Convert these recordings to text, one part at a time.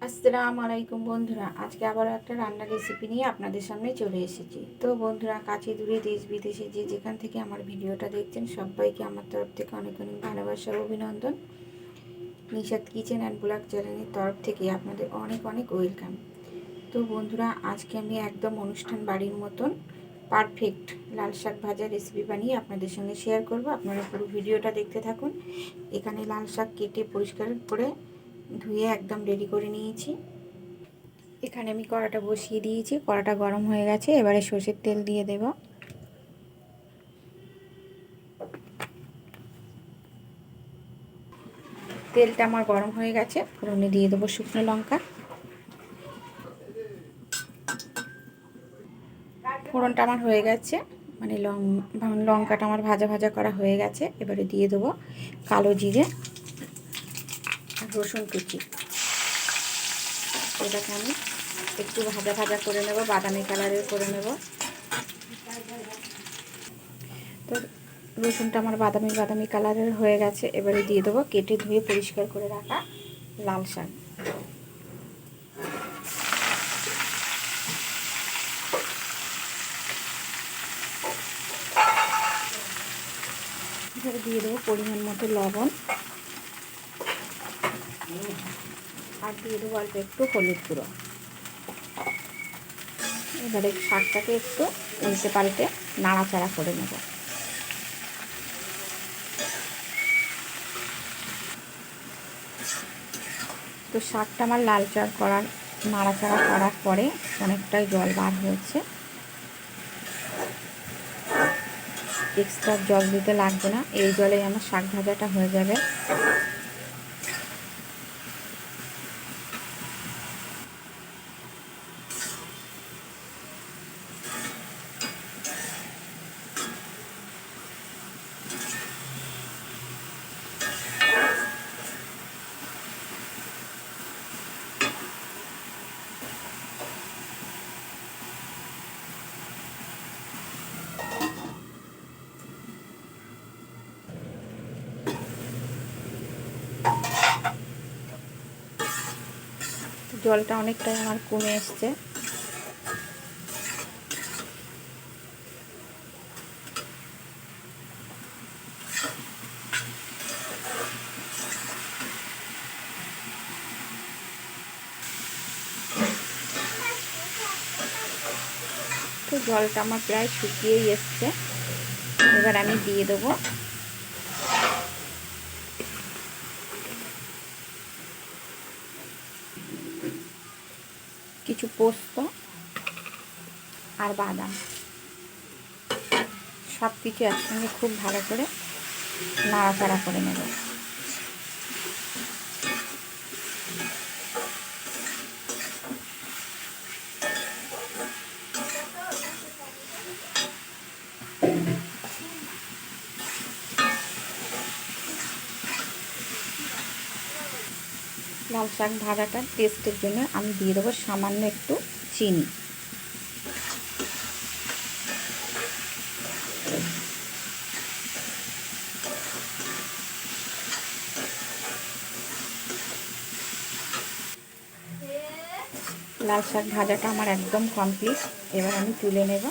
আসসালামু আলাইকুম বন্ধুরা, আজকে আবারও একটা রান্নার রেসিপি নিয়ে আপনাদের সামনে চলে এসেছি। তো বন্ধুরা, কাছে দূরে দেশ বিদেশে যে যেখান থেকে আমার ভিডিওটা দেখছেন সবাইকে আমার তরফ থেকে অনেক অনেক ভালোবাসা ও অভিনন্দন। নিশাদ কিচেন অ্যান্ড ব্লগ চ্যানেলের তরফ থেকে আপনাদের অনেক অনেক ওয়েলকাম। তো বন্ধুরা, আজকে আমি একদম অনুষ্ঠান বাড়ির মতন পারফেক্ট লাল শাক ভাজা রেসিপি বানিয়ে আপনাদের সঙ্গে শেয়ার করব। আপনারা পুরো ভিডিওটা দেখতে থাকুন। এখানে লাল শাক কেটে পরিষ্কার করে ধুয়ে একদম রেডি করে নিয়েছি। এখানে আমি কড়াটা বসিয়ে দিয়েছি, কড়াটা গরম হয়ে গেছে। এবারে সর্ষের তেল দিয়ে দেব। তেলটা আমার গরম হয়ে গেছে, ফোড়নে দিয়ে দেবো শুকনো লঙ্কা। ফোড়নটা আমার হয়ে গেছে, মানে লঙ্কাটা আমার ভাজা ভাজা করা হয়ে গেছে। এবারে দিয়ে দেবো কালো জিরে আর রসুন কুচি। এটাকে আমি একটু ভাজা ভাজা করে নেব, বাদামি কালারের করে নেব। তো রসুনটা আমার বাদামি বাদামি কালারের হয়ে গেছে। এবারে দিয়ে দেবো কেটে ধুয়ে পরিষ্কার করে রাখা লাল শাক। এবারে দিয়ে দেবো পরিমাণ মতো লবণ, আর দিয়ে দেবো অল্প একটু হলুদ গুঁড়ো। এবারে শাকটাকে একটু উল্টে পাল্টে নাড়াচাড়া করে নেব। তো শাকটা আমার লালচাড় করার নাড়াচাড়া করার পরে অনেকটাই জল বার হয়েছে। এক্সট্রা জল দিতে লাগবে না, এই জলেই আমার শাক ভাজাটা হয়ে যাবে। জলটা অনেকটাই আমার কমে এসছে। তো জলটা আমার প্রায় শুকিয়েই এসছে। এবার আমি দিয়ে দেবো কিছু পোস্ত আর বাদাম। সব কিছু একসঙ্গে খুব ভালো করে নাড়াচাড়া করে নেব। লাল শাক ভাজাটার টেস্টের জন্য আমি দিয়ে দেবো সামান্য একটু চিনি। লাল শাক ভাজাটা আমার একদম কমপ্লিট। এবার আমি তুলে নেব।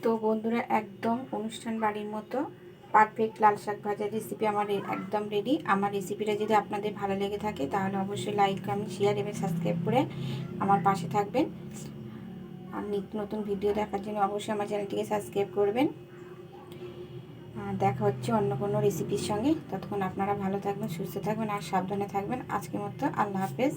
তো বন্ধুরা, একদম অনুষ্ঠান বাড়ির মতো পারফেক্ট লাল শাক ভাজার রেসিপি আমার একদম রেডি। আমার রেসিপিটা যদি আপনাদের ভালো লেগে থাকে তাহলে অবশ্যই লাইক, কমেন্ট, শেয়ার এবং সাবস্ক্রাইব করে আমার পাশে থাকবেন। আর নিত্য নতুন ভিডিও দেখার জন্য অবশ্যই আমার চ্যানেলটিকে সাবস্ক্রাইব করবেন। দেখা হচ্ছে অন্য কোনো রেসিপির সঙ্গে। ততক্ষণ আপনারা ভালো থাকবেন, সুস্থ থাকবেন আর সাবধানে থাকবেন। আজকের মতো আল্লাহ হাফেজ।